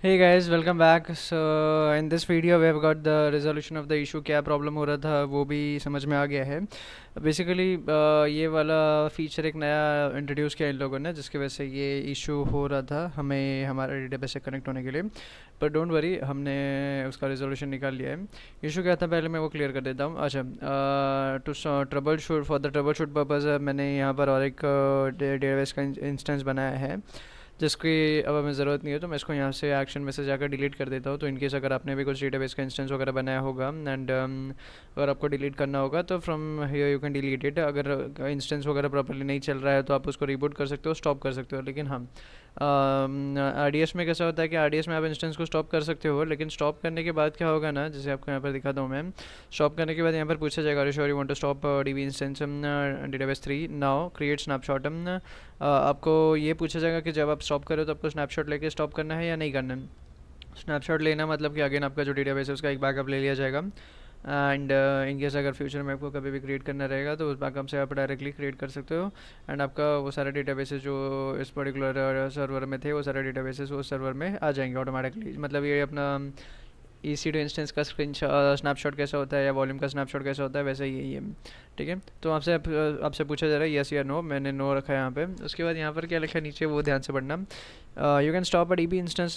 Hey guys, welcome back. So in this video we have got the resolution of the issue. क्या problem हो रहा था वो भी समझ में आ गया है. बेसिकली ये वाला फीचर एक नया इंट्रोड्यूस किया इन लोगों ने, जिसकी वजह से ये इशू हो रहा था हमें हमारे डेटाबेस से कनेक्ट होने के लिए. पर डोंट वरी, हमने उसका रेजोल्यूशन निकाल लिया है. इशू क्या था पहले मैं वो क्लियर कर देता हूँ. अच्छा, to troubleshoot for the troubleshoot purpose मैंने यहाँ पर और एक डेटाबेस का इंस्टेंस बनाया है जिसकी अब हमें ज़रूरत नहीं है, तो मैं इसको यहाँ से एक्शन में से जाकर डिलीट कर देता हूँ. तो इनकेस अगर आपने भी कुछ डेटाबेस का इंस्टेंस वगैरह बनाया होगा एंड अगर आपको डिलीट करना होगा तो from here you can delete it. अगर इंस्टेंस वगैरह प्रॉपर्ली नहीं चल रहा है तो आप उसको रिबूट कर सकते हो, स्टॉप कर सकते हो. लेकिन हाँ, आर डी एस में कैसा होता है कि आर डी एस में आप इंस्टेंस को स्टॉप कर सकते हो, लेकिन स्टॉप करने के बाद क्या होगा ना, जैसे आपको यहाँ पर दिखाता हूँ मैं. स्टॉप करने के बाद यहाँ पर पूछा जाएगा sure you want to stop D B instance database 3 now create snapshot. आपको ये पूछा जाएगा कि जब आप स्टॉप करो तो आपको स्नैपशॉट लेके स्टॉप करना है या नहीं करना है. स्नैपशॉट लेना मतलब कि अगेन आपका जो डेटाबेस है उसका एक बैकअप ले लिया जाएगा. एंड इन केस अगर फ्यूचर में आपको कभी भी क्रिएट करना रहेगा तो उस बैकअप से आप डायरेक्टली क्रिएट कर सकते हो. एंड आपका वो सारे डेटाबेसेस जो इस पर्टिकुलर सर्वर में थे वो सारे डेटाबेसेस उस सर्वर में आ जाएंगे ऑटोमेटिकली. मतलब ये अपना EC2 इंस्टेंस का स्नैपशॉट कैसा होता है या वॉल्यूम का स्नैपशॉट कैसा होता है वैसे ही ये. ठीक है, तो आपसे पूछा जा रहा है यस या नो. मैंने नो रखा है यहाँ पे. उसके बाद यहाँ पर क्या लिखा है नीचे वो ध्यान से पढ़ना. You can stop a DB instance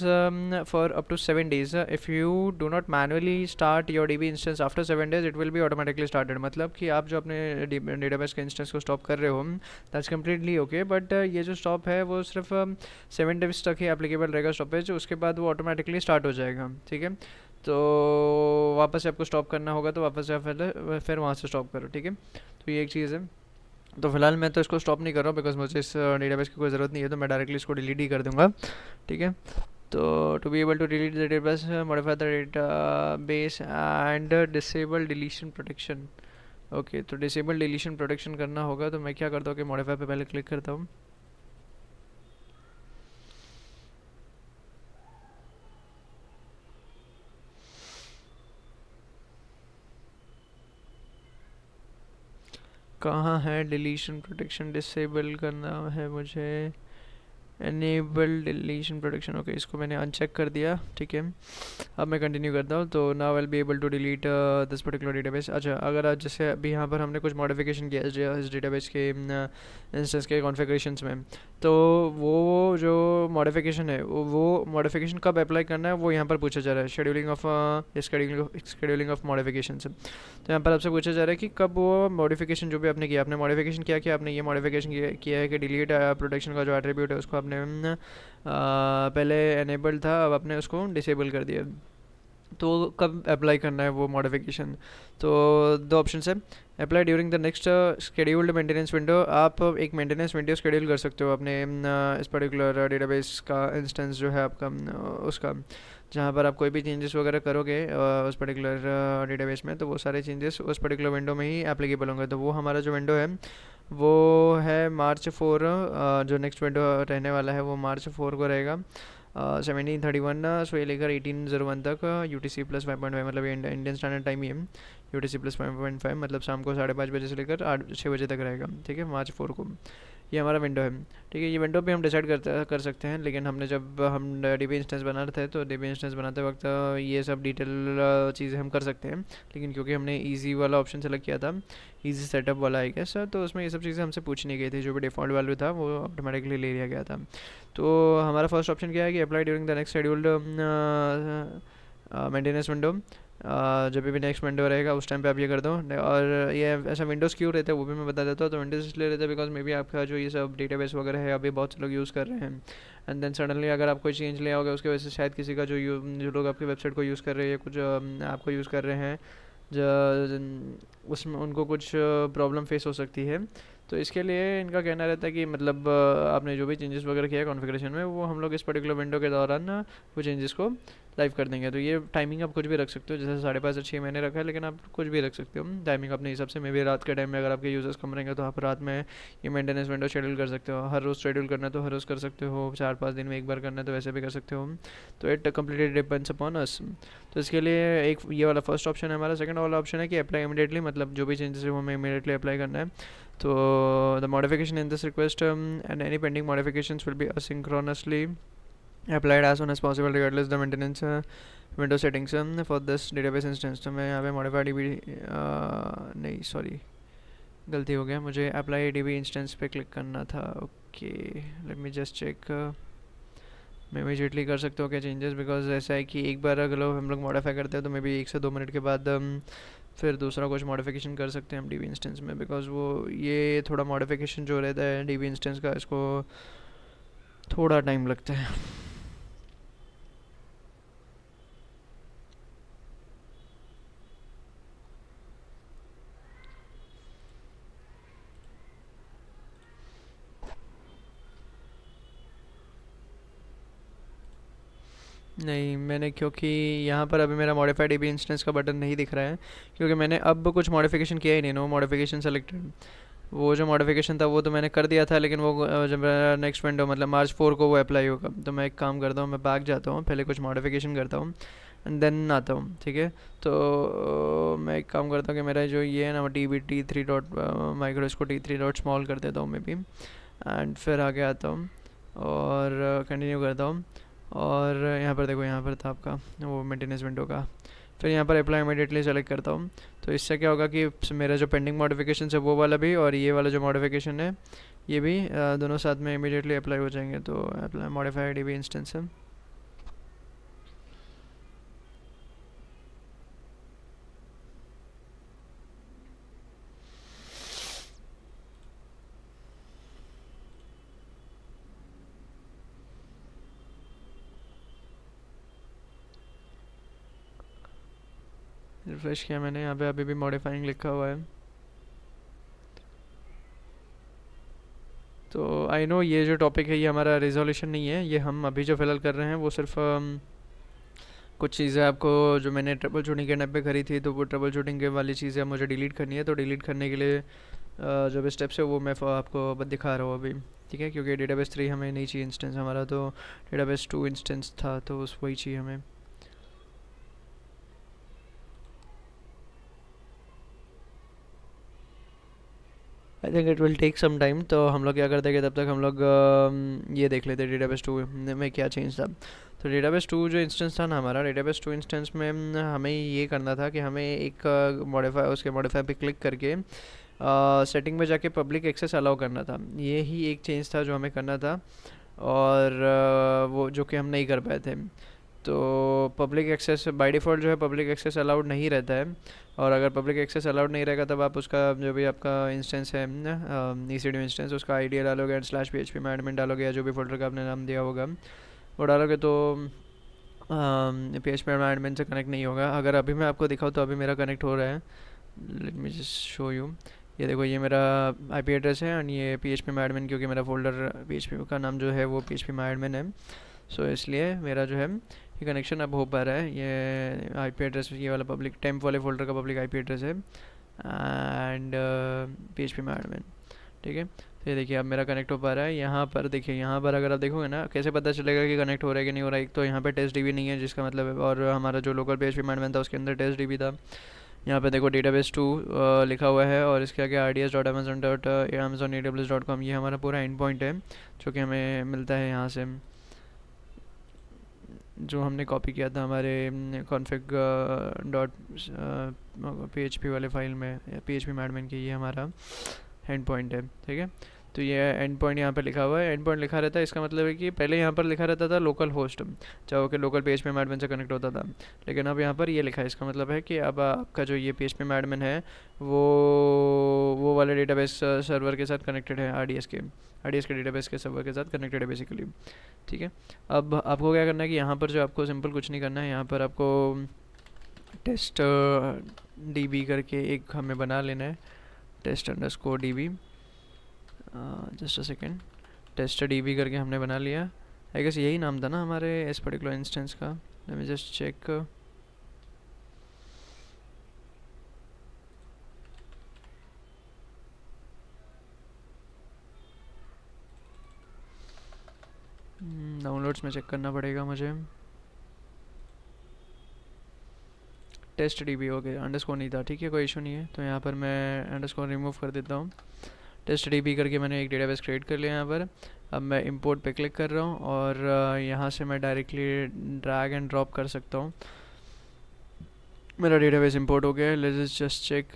for up to 7 days. If you do not manually start your DB instance after 7 days it will be automatically started. मतलब कि आप जो अपने डेटाबेस के इंस्टेंस को स्टॉप कर रहे हो दैट्स कम्प्लीटली ओके, बट ये जो स्टॉप है वो सिर्फ 7 days तक ही एप्लीकेबल रहेगा स्टॉपेज. उसके बाद वो ऑटोमेटिकली स्टार्ट हो जाएगा. ठीक है, तो वापस से आपको स्टॉप करना होगा तो वापस से आप फिर वहाँ से स्टॉप करो. ठीक है, तो ये एक चीज़ है. तो फिलहाल मैं तो इसको स्टॉप नहीं कर रहा हूँ बिकॉज मुझे इस डेटाबेस की कोई ज़रूरत नहीं है, तो मैं डायरेक्टली इसको डिलीट ही कर दूँगा. ठीक है, तो to be able to delete the database modify the database and disable deletion protection. Okay, तो डिसेबल डिलीशन प्रोटेक्शन करना होगा तो मैं क्या करता हूँ कि मॉडिफाई पे पहले क्लिक करता हूँ. कहाँ है डिलीशन प्रोटेक्शन, डिसेबल करना है मुझे. Enable deletion protection. ओके, इसको मैंने अनचेक कर दिया. ठीक है, अब मैं कंटिन्यू करता हूँ. तो now will be able to delete this particular database. अच्छा, अगर आज जैसे अभी यहाँ पर हमने कुछ मॉडिफिकेशन किया इस डेटाबेस के इंस्टेंस के कॉन्फ़िगरेशंस में, तो वो जो मॉडिफिकेशन है वो मॉडिफिकेशन कब अप्लाई करना है वो यहाँ पर पूछा जा रहा है. Scheduling of modification. तो यहाँ पर आपसे पूछा जा रहा है कि कब वो मॉडिफिकेशन जो भी आपने किया, आपने मॉडिफिकेशन क्या किया, आपने ये मॉडिफिकेशन किया है कि डिलीट प्रोटेक्शन का जो एट्रीब्यूट है उसको आपने पहले एनेबल्ड था, अब आपने उसको डिसेबल कर दिया. तो कब अप्लाई करना है वो मॉडिफिकेशन. तो दो ऑप्शन है. Apply during the next scheduled maintenance window. आप एक मेंटेनेंस विंडो शेड्यूल कर सकते हो अपने इस पर्टिकुलर डेटाबेस का इंस्टेंस जो है आपका उसका, जहाँ पर आप कोई भी चेंजेस वगैरह करोगे उस पर्टिकुलर डेटाबेस में, तो वो सारे चेंजेस उस पर्टिकुलर विंडो में ही एप्लीकेबल होंगे. तो वो हमारा जो विंडो है वो है March 4. जो नेक्स्ट विंडो रहने वाला है वो March 4 को रहेगा 1731. सो ये लेकर 1801 तक UTC+5.5, मतलब ये इंडियन स्टैंडर्ड टाइम ही है. UTC+5.5 मतलब शाम को 5:30 बजे से लेकर 6 बजे तक रहेगा. ठीक है, March 4 को ये हमारा विंडो है. ठीक है, ये विंडो भी हम डिसाइड कर सकते हैं, लेकिन हमने जब हम DB इंस्टेंस बना रहे थे तो DB इंस्टेंस बनाते वक्त ये सब डिटेल चीज़ें हम कर सकते हैं. लेकिन क्योंकि हमने ईजी वाला ऑप्शन सेलेक्ट किया था, ईजी सेटअप वाला आई गेस, तो उसमें ये सब चीज़ें हमसे पूछनी गई थी. जो भी डिफ़ॉल्ट वैल्यू था वो ऑटोमेटिकली ले लिया गया था. तो हमारा फर्स्ट ऑप्शन क्या है कि apply during the next scheduled maintenance window. जब भी नेक्स्ट विंडो रहेगा उस टाइम पे आप ये कर दो. और ये ऐसा विंडोज़ क्यों रहता है वो भी मैं बता देता हूँ. तो विंडोज़ इसलिए रहता है बिकॉज मे बी आपका जो ये सब डेटाबेस वगैरह है अभी बहुत से लोग यूज़ कर रहे हैं, एंड देन सडनली अगर आप कोई चेंज ले आओगे उसकी वजह से शायद किसी का जो लोग आपकी वेबसाइट को यूज़ कर रहे हैं या कुछ ऐप को यूज़ कर रहे हैं उसमें उनको कुछ प्रॉब्लम फेस हो सकती है. तो इसके लिए इनका कहना रहता है कि मतलब आपने जो भी चेंजेस वगैरह किया है कॉन्फ़िगरेशन में वो हम लोग इस पर्टिकुलर विंडो के दौरान वो चेंजेस को लाइव कर देंगे. तो ये टाइमिंग आप कुछ भी रख सकते हो, जैसे 5.5 से 6 महीने रखा है, लेकिन आप कुछ भी रख सकते हो टाइमिंग अपने हिसाब से. मे भी रात के टाइम में अगर आपके यूज़र्स कम रहेंगे तो आप रात में ये मेंटेनेंस विंडो शेड्यूल कर सकते हो. हर रोज़ शेड्यूल करना है तो हर रोज़ कर सकते हो, 4-5 दिन में एक बार करना है तो वैसे भी कर सकते हो. तो it completely depends upon us. तो इसके लिए एक ये वाला फर्स्ट ऑप्शन है हमारा. सेकंड वाला ऑप्शन है कि अप्लाई इमीडिएटली, मतलब जो भी चेंजेस है वो हमें इमीडिएटली अप्लाई करना है. तो the modification in this request and any pending modifications will be asynchronously applied as soon as possible regardless the maintenance window settings for this database instance। तो मैं यहाँ पे modify db नहीं सॉरी गलती हो गया, मुझे अप्लाई db इंस्टेंस पे क्लिक करना था। Okay let me just check. मैं इमीजिएटली कर सकते हो क्या चेंजेस, बिकॉज ऐसा है कि एक बार अगर हम लोग मॉडिफाई करते हैं तो मे बी 1 से 2 मिनट के बाद फिर दूसरा कुछ मॉडिफिकेशन कर सकते हैं हम db इंस्टेंस में, बिकॉज वो ये थोड़ा मॉडिफिकेशन जो रहता है db इंस्टेंस का, इसको थोड़ा टाइम लगता है। नहीं मैंने, क्योंकि यहाँ पर अभी मेरा मॉडिफाइड डीबी इंस्टेंस का बटन नहीं दिख रहा है, क्योंकि मैंने अब कुछ मॉडिफिकेशन किया ही नहीं। नो मॉडिफिकेशन सेलेक्टेड, वो जो मॉडिफिकेशन था वो तो मैंने कर दिया था, लेकिन वो जब नेक्स्ट विंडो मतलब March 4 को वो अप्लाई होगा, तो मैं एक काम करता हूँ, मैं बैक जाता हूँ, पहले कुछ मॉडिफिकेशन करता हूँ एंड देन आता हूँ। ठीक है, तो मैं एक काम करता हूँ कि मेरा जो ये है ना टी3 डॉट माइक्रो, इसको टी3 डॉट स्मॉल कर देता हूँ मे बी, एंड फिर आगे आता हूँ और कंटिन्यू करता हूँ। और यहाँ पर देखो, यहाँ पर था आपका वो मेंटेनेंस विंडो का, फिर यहाँ पर अप्लाई इमीडिएटली सेलेक्ट करता हूँ। तो इससे क्या होगा कि मेरा जो पेंडिंग मॉडिफिकेशन है वो वाला भी और ये वाला जो मॉडिफिकेशन है ये भी दोनों साथ में इमीडिएटली अप्लाई हो जाएंगे। तो अप्लाई मॉडिफाई डीबी इंस्टेंस है। रिफ्रेश किया मैंने, यहाँ पे अभी भी मॉडिफाइंग लिखा हुआ है। तो आई नो ये जो टॉपिक है ये हमारा रिजोल्यूशन नहीं है, ये हम अभी जो फिलहाल कर रहे हैं वो सिर्फ कुछ चीज़ें आपको जो मैंने ट्रबल शूटिंग के टाइम पे करी थी, तो वो ट्रबल शूटिंग के वाली चीज़ें मुझे डिलीट करनी है। तो डिलीट करने के लिए जो भी स्टेप्स है वो मैं आपको दिखा रहा हूँ अभी। ठीक है, क्योंकि डेटाबेस 3 हमें नहीं चाहिए इंस्टेंस हमारा, तो डेटाबेस 2 इंस्टेंस था तो उस वही चाहिए हमें। I think it will take some time. तो हम लोग क्या करते हैं कि तब तक हम लोग ये देख लेते हैं डेटाबेस 2 में क्या चेंज था। तो डेटाबेस 2 जो इंस्टेंस था ना हमारा, डेटाबेस 2 इंस्टेंस में हमें ये करना था कि हमें एक मॉडिफाई, उसके मॉडिफाई पे क्लिक करके सेटिंग में जाके पब्लिक एक्सेस अलाउ करना था। ये ही एक चेंज था जो हमें करना था, और वो जो कि हम नहीं कर पाए थे। तो पब्लिक एक्सेस बाय डिफ़ॉल्ट जो है पब्लिक एक्सेस अलाउड नहीं रहता है, और अगर पब्लिक एक्सेस अलाउड नहीं रहेगा तब आप उसका जो भी आपका इंस्टेंस है EC2 इंस्टेंस, उसका आईडी डालोगे एंड /php में एडमिन डालोगे, या जो भी फोल्डर का आपने नाम दिया होगा वो डालोगे, तो PHP में एडमिन से कनेक्ट नहीं होगा। अगर अभी मैं आपको दिखाऊँ तो अभी मेरा कनेक्ट हो रहा है। Late me just show you. ये देखो, ये मेरा IP एड्रेस है एंड ये PHP में एडमिन, क्योंकि मेरा फोल्डर PHP का नाम जो है वो PHP में एडमिन है, सो इसलिए मेरा जो है ये कनेक्शन अब हो पा रहा है। ये IP एड्रेस ये वाला पब्लिक टेम्प वाले फोल्डर का पब्लिक IP एड्रेस है एंड PHP में एडमिन। ठीक है, तो ये देखिए अब मेरा कनेक्ट हो पा रहा है। यहाँ पर देखिए, यहाँ पर अगर आप देखोगे ना कैसे पता चलेगा कि कनेक्ट हो रहा है कि नहीं हो रहा है। एक तो यहाँ पे टेस्ट DB नहीं है जिसका मतलब है, और हमारा जो लोकल PHP में एडमिन था उसके अंदर टेस्ट DB था। यहाँ पे देखो डेटाबेस 2 लिखा हुआ है, और इसके आगे rds.amazon.amazon.aws.com, ये हमारा पूरा एंड पॉइंट है जो कि हमें मिलता है यहाँ से, जो हमने कॉपी किया था हमारे config डॉट PHP वाले फाइल में, PHP में एडमिन की, ये हमारा एंड पॉइंट है। ठीक है, तो ये एंड पॉइंट यहाँ पे लिखा हुआ है। एंड पॉइंट लिखा रहता है, इसका मतलब है कि पहले यहाँ पर लिखा रहता था लोकल होस्ट, चाहे कि लोकल PHP में एडमिन से कनेक्ट होता था, लेकिन अब यहाँ पर ये लिखा है, इसका मतलब है कि अब आपका जो ये PHP में एडमिन है वो वाले डेटाबेस सर्वर के साथ कनेक्टेड है, RDS के डेटाबेस के सर्वर के साथ कनेक्टेड है बेसिकली। ठीक है, अब आपको क्या करना है कि यहाँ पर जो आपको सिंपल कुछ नहीं करना है, यहाँ पर आपको टेस्ट DB करके एक हमें बना लेना है, test_db। Just a second, test DB करके हमने बना लिया। आई गेस यही नाम था ना हमारे इस पर्टिकुलर इंस्टेंस का। Let me just check. Downloads में चेक करना पड़ेगा मुझे। टेस्ट DB हो गया, अंडरस्कोर नहीं था। ठीक है, कोई इशू नहीं है, तो यहाँ पर मैं अंडरस्कोर रिमूव कर देता हूँ। टेस्ट DB करके मैंने एक डेटाबेस क्रिएट कर लिया यहाँ पर, अब मैं इंपोर्ट पे क्लिक कर रहा हूँ और यहाँ से मैं डायरेक्टली ड्रैग एंड ड्रॉप कर सकता हूँ। मेरा डेटाबेस इंपोर्ट हो गया है। लेट्स जस्ट चेक,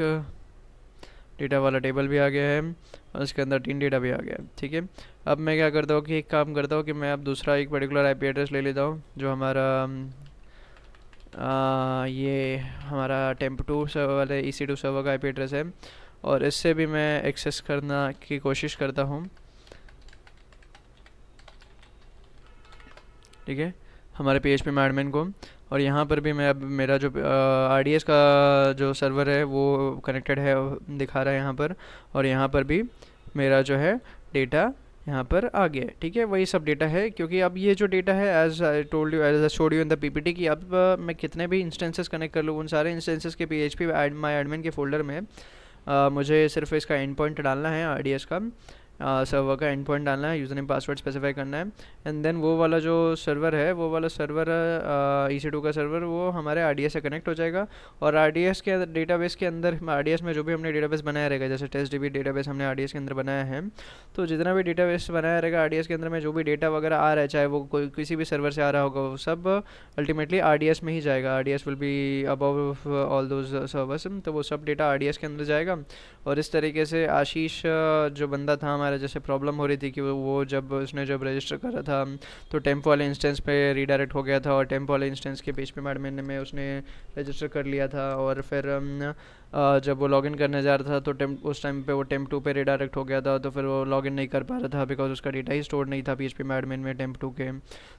डेटा वाला टेबल भी आ गया है और उसके अंदर 3 डेटा भी आ गया है। ठीक है, अब मैं क्या करता हूँ कि एक काम करता हूँ कि मैं अब दूसरा एक पर्टिकुलर आईपी एड्रेस ले लेता हूँ जो हमारा ये हमारा टेम्प2 सर्वर वाले EC2 सर्वर का आईपी एड्रेस है, और इससे भी मैं एक्सेस करना की कोशिश करता हूँ। ठीक है, हमारे PHP में एडमिन को, और यहाँ पर भी मैं अब मेरा जो RDS का जो सर्वर है वो कनेक्टेड है दिखा रहा है यहाँ पर, और यहाँ पर भी मेरा जो है डेटा यहाँ पर आ गया है। ठीक है, वही सब डेटा है, क्योंकि अब ये जो डेटा है as I told you, as I showed you in the PPT, कि अब मैं कितने भी इंस्टेंसेस कनेक्ट कर लूँ, उन सारे इंस्टेंसेस के PHP माई एडमिन के फोल्डर में मुझे सिर्फ इसका एंड पॉइंट डालना है, RDS का सर्वर का एंड पॉइंट डालना है, यूज़र नेम पासवर्ड स्पेसिफाई करना है, एंड देन वो वाला जो सर्वर है, वो वाला सर्वर EC2 का सर्वर वो हमारे RDS से कनेक्ट हो जाएगा, और RDS के डेटाबेस के अंदर RDS में जो भी हमने डेटाबेस बनाया रहेगा, जैसे TestDB डेटाबेस हमने RDS के अंदर बनाया है, तो जितना भी डेटाबेस बनाया रहेगा RDS के अंदर में, जो भी डेटा वगैरह आ रहा है, चाहे वो कोई किसी भी सर्वर से आ रहा होगा, वो सब अल्टीमेटली RDS में ही जाएगा। RDS will be above all those servers, तो वो सब डेटा RDS के अंदर जाएगा। और इस तरीके से आशीष जो बंदा था हमारा, जैसे प्रॉब्लम हो रही थी कि वो जब रजिस्टर कर रहा था तो टेम्प वाले इंस्टेंस पे रीडायरेक्ट हो गया था, और टेम्प वाले इंस्टेंस के PHP एडमिन में उसने रजिस्टर कर लिया था, और फिर जब वो लॉगिन करने जा रहा था तो उस टाइम पे वो टेम्प2 पे रीडायरेक्ट हो गया था, तो फिर वो लॉगिन नहीं कर पा रहा था बिकॉज उसका डेटा ही स्टोर नहीं था PHP एडमिन में टेम्प2 के।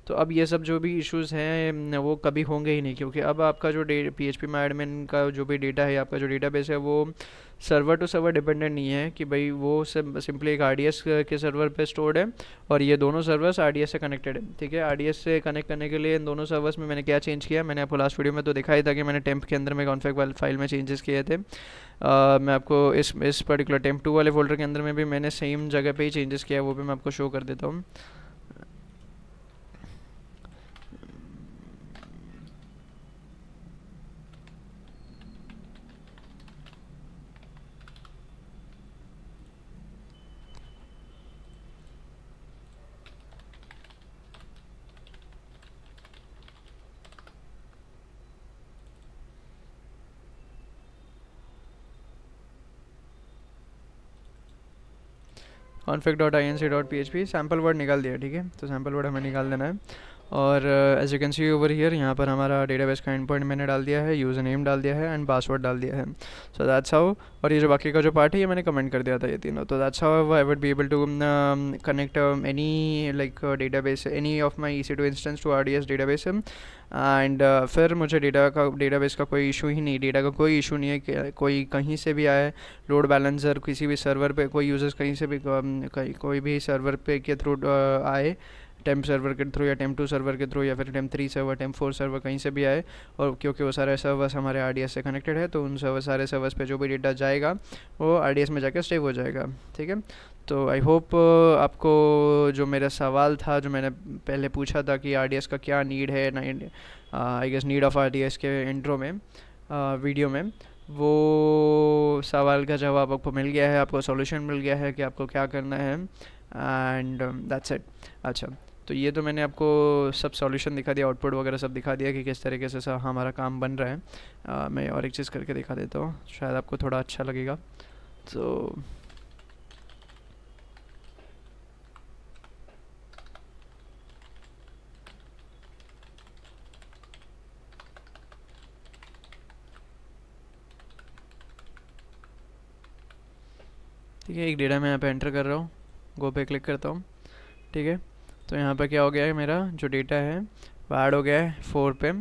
तो अब ये सब जो भी इश्यूज़ हैं वो कभी होंगे ही नहीं, क्योंकि अब आपका जो PHP एडमिन का जो भी डेटा है, आपका जो डेटाबेस है, वो सर्वर टू सर्वर डिपेंडेंट नहीं है कि भाई वो सिंपली एक RDS के सर्वर पे स्टोर्ड है, और ये दोनों सर्वर्स RDS से कनेक्टेड है। ठीक है, RDS से कनेक्ट करने के लिए इन दोनों सर्वर्स में मैंने क्या चेंज किया, मैंने आपको लास्ट वीडियो में तो दिखाई था कि मैंने टेम्प के अंदर में कॉन्फ़िग फाइल में चेंजेस किए थे। मैं आपको इस पर्टिकुलर टेम्प2 वाले फोल्डर के अंदर में भी मैंने सेम जगह पे ही चेंजेस किया है, वो भी मैं आपको शो कर देता हूँ। config.inc.php सैम्पल वर्ड निकाल दिया। ठीक है, तो सैम्पल वर्ड हमें निकाल देना है, और as you can see over here, यहाँ पर हमारा डेटाबेस का एंड पॉइंट मैंने डाल दिया है, यूज़र नेम डाल दिया है, एंड पासवर्ड डाल दिया है। सो दैट्स हाउ, और ये जो बाकी का जो पार्ट है ये मैंने कमेंट कर दिया था ये तीनों। तो that's how I would be able to connect any like database, any of my EC2 instance to RDS database, and फिर मुझे डेटाबेस का कोई इशू ही नहीं, डेटा का कोई इशू नहीं है कि कोई कहीं से भी आए, लोड बैलेंसर किसी भी सर्वर पे, कोई यूज़र्स कहीं से भी कोई भी सर्वर पे के थ्रू आए, टेम्प सर्वर के थ्रू या टेम्प2 सर्वर के थ्रू या फिर टेम्प3 सर्वर, टेम्प4 सर्वर, कहीं से भी आए, और क्योंकि वो सारे सर्वर्स हमारे RDS से कनेक्टेड है, तो उन सारे सर्वर्स पे जो भी डेटा जाएगा वो RDS में जाकर सेव हो जाएगा। ठीक है, तो आई होप आपको जो मेरा सवाल था, जो मैंने पहले पूछा था कि RDS का क्या नीड है, I guess need of RDS के इंट्रो में वीडियो में, वो सवाल का जवाब आपको मिल गया है, आपको सॉल्यूशन मिल गया है कि आपको क्या करना है, एंड दैट्स इट। अच्छा, तो ये तो मैंने आपको सब सॉल्यूशन दिखा दिया, आउटपुट वगैरह सब दिखा दिया कि किस तरीके से हमारा काम बन रहा है। मैं और एक चीज़ करके दिखा देता हूँ, शायद आपको थोड़ा अच्छा लगेगा। तो ठीक है, एक डेटा मैं यहाँ पे एंटर कर रहा हूँ, गो पे क्लिक करता हूँ। ठीक है, तो यहाँ पे क्या हो गया है, मेरा जो डेटा है वो ऐड हो गया है 4 पे।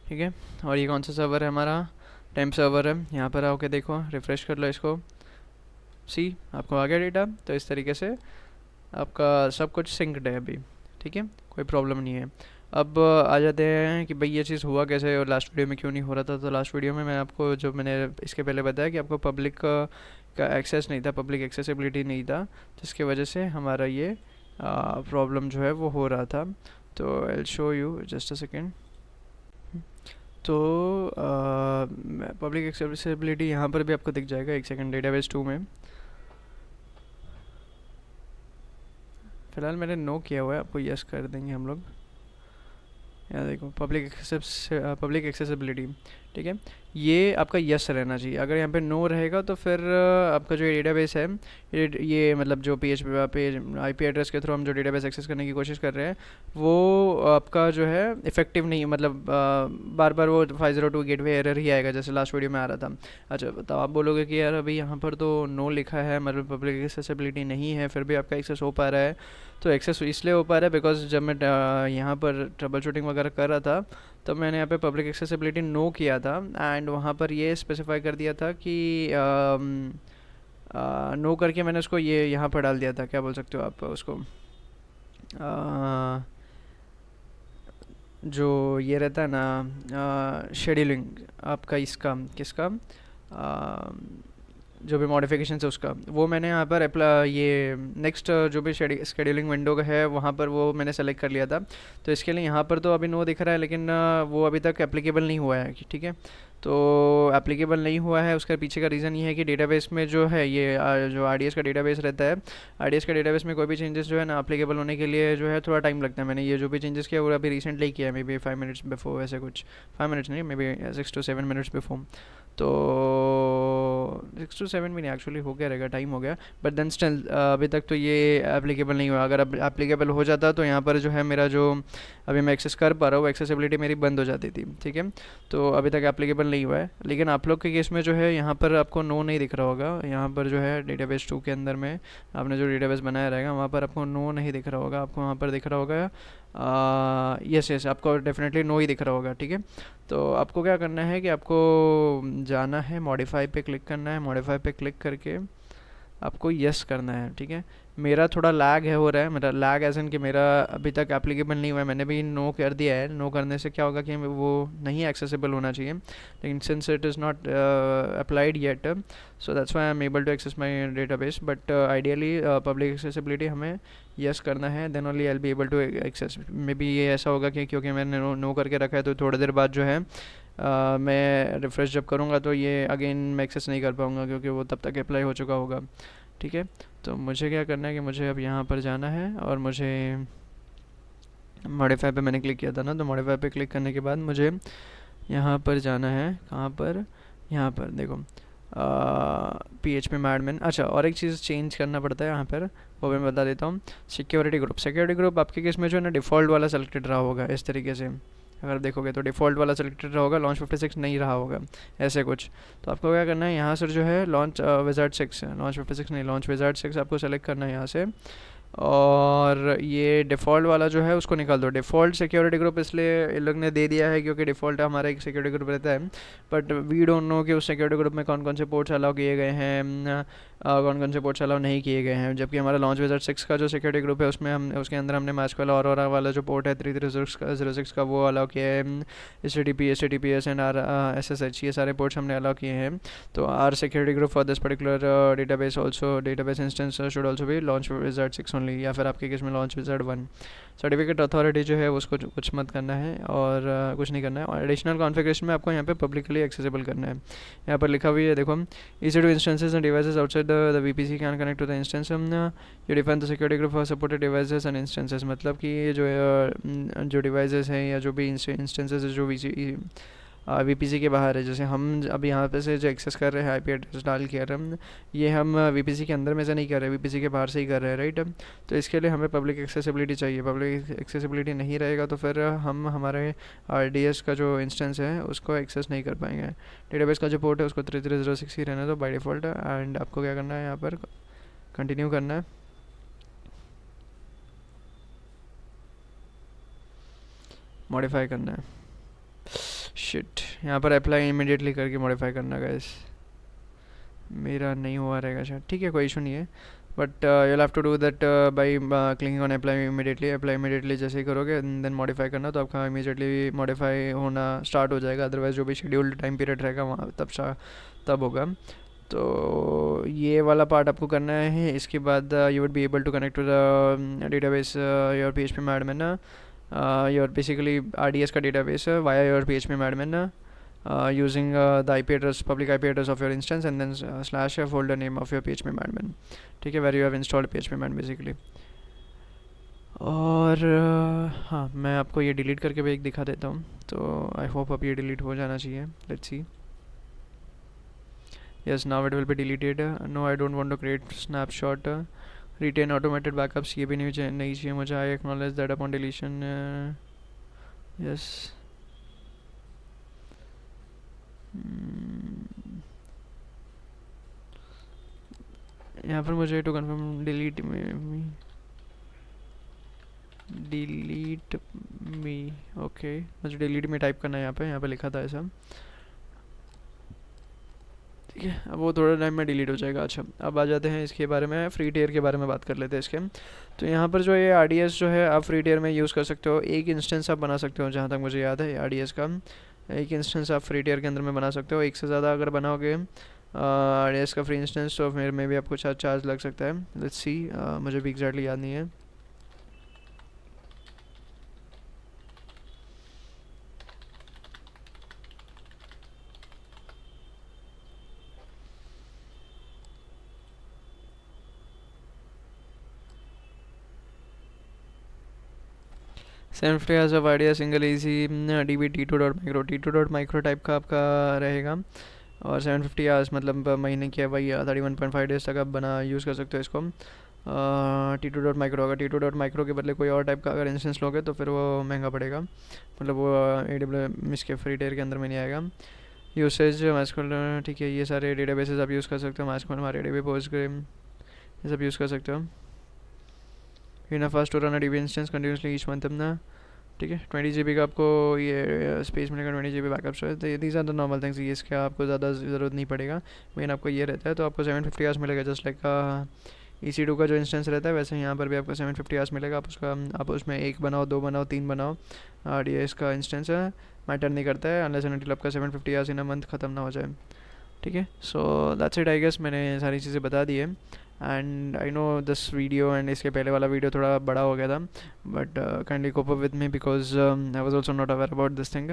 ठीक है, और ये कौन सा सर्वर है, हमारा टेम्प सर्वर है। यहाँ पर आओ के देखो, रिफ़्रेश कर लो इसको, सी आपको आ गया डेटा। तो इस तरीके से आपका सब कुछ सिंक्ड है अभी। ठीक है, कोई प्रॉब्लम नहीं है। अब आ जाते हैं कि भाई ये चीज़ हुआ कैसे और लास्ट वीडियो में क्यों नहीं हो रहा था। तो लास्ट वीडियो में मैं आपको, जो मैंने इसके पहले बताया कि आपको पब्लिक का एक्सेस नहीं था, पब्लिक एक्सेसिबिलिटी नहीं था, जिसकी वजह से हमारा ये प्रॉब्लम जो है वो हो रहा था। तो I will show you just a second. तो पब्लिक एक्सेसिबिलिटी यहाँ पर भी आपको दिख जाएगा, एक सेकेंड, डेटाबेस 2 में। फ़िलहाल मैंने नो किया हुआ है, आपको यस कर देंगे हम लोग। यहाँ देखो पब्लिक एक्सेसिबिलिटी, ठीक है, ये आपका यस रहना चाहिए। अगर यहाँ पे नो रहेगा तो फिर आपका जो डेटाबेस है, ये मतलब जो पेज आईपी एड्रेस के थ्रू हम जो डेटाबेस एक्सेस करने की कोशिश कर रहे हैं वो आपका जो है इफ़ेक्टिव नहीं, मतलब बार बार वो 502 गेटवे एरर ही आएगा जैसे लास्ट वीडियो में आ रहा था। अच्छा बताओ, आप बोलोगे कि यार अभी यहाँ पर तो नो लिखा है, मतलब पब्लिक एक्सेसिबिलिटी नहीं है, फिर भी आपका एक्सेस हो पा रहा है। तो एक्सेस इसलिए हो पा रहा है बिकॉज जब मैं यहाँ पर ट्रबल शूटिंग वगैरह कर रहा था तब मैंने यहाँ पे पब्लिक एक्सेसिबिलिटी नो किया था, एंड वहाँ पर ये स्पेसिफाई कर दिया था कि नो करके मैंने उसको ये यहाँ पर डाल दिया था, क्या बोल सकते हो आप उसको, जो ये रहता है ना शेड्यूलिंग आपका, इसका किसका, जो भी मॉडिफिकेशन है उसका, वो मैंने यहाँ पर अप्लाई, ये नेक्स्ट जो भी शेड्यूलिंग विंडो का है वहाँ पर वो मैंने सेलेक्ट कर लिया था। तो इसके लिए यहाँ पर तो अभी नो दिख रहा है, लेकिन वो अभी तक एप्लीकेबल नहीं हुआ है, ठीक है। तो एप्लीकेबल नहीं हुआ है, उसका पीछे का रीज़न ये है कि डेटाबेस में जो है ये जो आरडीएस का डेटाबेस रहता है, आरडीएस का डेटाबेस में कोई भी चेंजेस जो है ना एप्लीकेबल होने के लिए जो है थोड़ा टाइम लगता है। मैंने ये जो भी चेंजेस किया वो अभी रिसेंटली किया है, मे बी 5 मिनट्स बिफोर, ऐसे कुछ 5 मिनट्स नहीं, may be 6 to 7 minutes before. तो 6 to 7 भी नहीं, एक्चुअली हो गया रहेगा, टाइम हो गया, बट देन स्टिल अभी तक तो ये एप्लीकेबल नहीं हुआ। अगर अब एप्लीकेबल हो जाता तो यहाँ पर जो है मेरा जो अभी मैं एक्सेस कर पा रहा हूँ एक्सेसिबिलिटी मेरी बंद हो जाती थी, ठीक है। तो अभी तक एप्लीकेबल नहीं हुआ है, लेकिन आप लोग के केस में जो है यहाँ पर आपको नो नहीं दिख रहा होगा। यहाँ पर जो है डेटाबेस 2 के अंदर में आपने जो डेटाबेस बनाया रहेगा वहाँ पर आपको नो नहीं दिख रहा होगा, आपको वहाँ पर दिख रहा होगा यस यस, आपको डेफिनेटली नो ही दिख रहा होगा, ठीक है। तो आपको क्या करना है कि आपको जाना है मॉडिफाई पे क्लिक करना है, मॉडिफाई पे क्लिक करके आपको यस करना है, ठीक है। मेरा थोड़ा लैग है, हो रहा है मेरा लैग एज इन कि मेरा अभी तक एप्लीकेबल नहीं हुआ है, मैंने भी नो कर दिया है। नो करने से क्या होगा कि वो नहीं एक्सेसिबल होना चाहिए, लेकिन since it is not applied yet, so that's why I am able to access my database. But ideally public accessibility हमें यस करना है, then only I will be able to access. Maybe ये ऐसा होगा कि क्योंकि मैंने no करके रखा है तो थोड़ी देर बाद जो है मैं रिफ़्रेश जब करूँगा तो ये अगेन मैं एक्सेस नहीं कर पाऊँगा, क्योंकि वो तब तक अप्लाई हो चुका होगा, ठीक है। तो मुझे क्या करना है कि मुझे अब यहाँ पर जाना है और मुझे मॉडिफाई पे मैंने क्लिक किया था ना, तो मॉडिफाई पे क्लिक करने के बाद मुझे यहाँ पर जाना है, कहाँ पर, यहाँ पर देखो PHP में एडमिन। अच्छा, और एक चीज़ चेंज करना पड़ता है यहाँ पर, वो मैं बता देता हूँ। सिक्योरिटी ग्रुप आपके केस में जो है ना डिफ़ॉल्ट वाला सेलेक्टेड रहा होगा, इस तरीके से अगर देखोगे तो डिफ़ॉल्ट वाला सेलेक्टेड रहा होगा, लॉन्च 56 नहीं रहा होगा, ऐसे कुछ। तो आपको क्या करना है, यहाँ से जो है लॉन्च विज़ार्ड 6, लॉन्च 56 नहीं, लॉन्च विज़ार्ड 6 आपको सेलेक्ट करना है यहाँ से, और ये डिफ़ॉल्ट वाला जो है उसको निकाल दो। डिफ़ॉल्ट सिक्योरिटी ग्रुप इसलिए इन लोग ने दे दिया है क्योंकि डिफ़ॉल्ट हमारा एक सिक्योरिटी ग्रुप रहता है, बट वी डोंट नो कि उस सिक्योरिटी ग्रुप में कौन कौन से पोर्ट्स अलाउ किए गए हैं, कौन कौन से पोर्ट्स अलाउ नहीं किए गए हैं। जबकि हमारा लॉन्च विज़ार्ड 6 का जो सिक्योरिटी ग्रुप है उसमें हम उसके अंदर हमने मैस्क्यूएल और वाला जो पोर्ट है 3306 का वो अलाउ किया है, HTTPS एंड SSH, ये सारे पोर्ट्स हमने अलाउ किए हैं। तो our security group for this particular database instance should also भी लॉन्च विज़ार्ड 6 ओनली, या फिर आपके केस में लॉन्च विज़ार्ड 1। सर्टिफिकेट अथॉरिटी जो है उसको कुछ मत करना है और कुछ नहीं करना है। और एडिशनल कॉन्फ़िगरेशन में आपको यहाँ पे पब्लिकली एक्सेसिबल करना है। यहाँ पर लिखा हुआ है देखो, EC2 instances and devices outside the VPC can connect to the instance, you define the security group for supported devices and instances. मतलब कि ये जो डिवाइसेस हैं या जो भी इंस्टेंसेस है जो VPC के बाहर है, जैसे हम अब यहाँ पे से जो एक्सेस कर रहे हैं IP एड्रेस डाल के ये हम VPC के अंदर में से नहीं कर रहे, VPC के बाहर से ही कर रहे हैं, राइट। तो इसके लिए हमें पब्लिक एक्सेसिबिलिटी चाहिए। पब्लिक एक्सेसिबिलिटी नहीं रहेगा तो फिर हम हमारे RDS का जो इंस्टेंस है उसको एक्सेस नहीं कर पाएंगे। डेटाबेस का जो पोर्ट है उसको 3306 ही रहना तो बाय डिफ़ॉल्ट, एंड आपको क्या करना है यहाँ पर कंटिन्यू करना है, मॉडिफाई करना है। शिट, यहाँ पर अप्लाई इमीडिएटली करके मॉडिफाई करना गाइस, मेरा नहीं हुआ रहेगा शायद, ठीक है कोई इशू नहीं है, but you'll have to do that by clicking on apply immediately। Apply immediately जैसे ही करोगे देन मॉडिफाई करना, तो आपका इमीडिएटली मॉडिफाई होना स्टार्ट हो जाएगा। अदरवाइज़ जो भी शेड्यूल्ड टाइम पीरियड रहेगा वहाँ तब होगा। तो ये वाला पार्ट आपको करना है। इसके बाद you would be able to connect to the database your PHP में एडमिन, your basically RDS का database via your PHP admin using the IP address, public IP address of your instance, and then / folder name of your PHP admin, ठीक है, where you have installed PHP admin basically। और हाँ, मैं आपको ये delete करके भी एक दिखा देता हूँ, तो आई होप अब ये डिलीट हो जाना चाहिए। Let's see. Yes, now it will be deleted. No, I don't want to create snapshot. Retain automated backups, ये भी नहीं चाहिए मुझे। I acknowledge that upon deletion. Yes. यहाँ पर मुझे टू कन्फर्म डिलीट में डिलीट मी। ओके, मुझे डिलीट में टाइप करना है। यहाँ पे लिखा था ऐसा। ठीक है, अब वो थोड़ा टाइम में डिलीट हो जाएगा। अच्छा, अब आ जाते हैं इसके बारे में, फ्री टेयर के बारे में बात कर लेते हैं इसके। तो यहाँ पर जो ये RDS जो है आप फ्री टेयर में यूज़ कर सकते हो। एक इंस्टेंस आप बना सकते हो, जहाँ तक मुझे याद है RDS का एक इंस्टेंस आप फ्री टेयर के अंदर में बना सकते हो। एक से ज़्यादा अगर बनाओगे RDS का फ्री इंस्टेंस, तो फिर में भी आपको चार्ज लग सकता है। लेट्स सी, मुझे भी एग्जैक्टली याद नहीं है। 750 has of idea single easy DB T2.micro। T2.micro type का आपका रहेगा। और 750 आवर्स मतलब महीने की है भाई, 31.5 डेज तक आप बना यूज़ कर सकते हो इसको। T2.micro, अगर T2.micro के बदले कोई और टाइप का अगर इंस्टेंस लोगे तो फिर वो महंगा पड़ेगा, मतलब वो AWS इसके फ्री टेयर के अंदर में नहीं आएगा। यूसेज MySQL, ठीक है, ये सारे डेटाबेसेस आप यूज़ कर सकते हो। MySQL, MariaDB, Postgre, ये सब यूज़ कर सकते हो। Enough fast to run a DB instance continuously each month अपना। ठीक है, 20 GB का आपको ये स्पेस मिलेगा, 20 GB बैकअप है। तो these are the normal things, ये इसका आपको ज़्यादा ज़रूरत नहीं पड़ेगा। मेन आपको ये रहता है, तो आपको 750 आवर्स मिलेगा। जस्ट लाइक EC2 का जो इंस्टेंस रहता है, वैसे यहाँ पर भी आपको 750 आवर्स मिलेगा। आप उसमें एक बनाओ, दो बनाओ, तीन बनाओ, RDS का इंस्टेंस है, मैटर नहीं करता है, अनलेस एंड अनटिल आपका 750 आवर्स इन अ मंथ ख़त्म ना हो जाए। ठीक है, so that's it, I guess मैंने सारी चीज़ें बता दी है। And I know this video and इसके पहले वाला वीडियो थोड़ा बड़ा हो गया था, but kindly cope up with me because I was also not aware about this thing.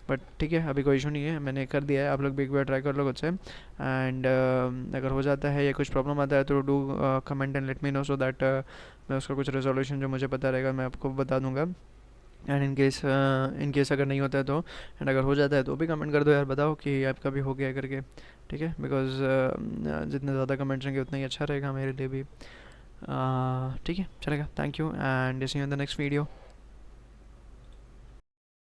But ठीक है, अभी कोई इशू नहीं है, मैंने कर दिया है। आप लोग भी एक बार ट्राई कर लो खुद से। एंड अगर हो जाता है या कुछ प्रॉब्लम आता है तो do comment and let me know, so that मैं उसका कुछ रेजोल्यूशन जो मुझे पता रहेगा मैं आपको बता दूंगा। एंड इन केस अगर नहीं होता है तो, एंड अगर हो जाता है तो भी कमेंट कर दो यार, बताओ कि आपका भी हो गया करके। ठीक है, बिकॉज जितने ज़्यादा कमेंट्स रहेंगे उतना ही अच्छा रहेगा मेरे लिए भी। ठीक है, चलेगा। Thank you and see you in the next video.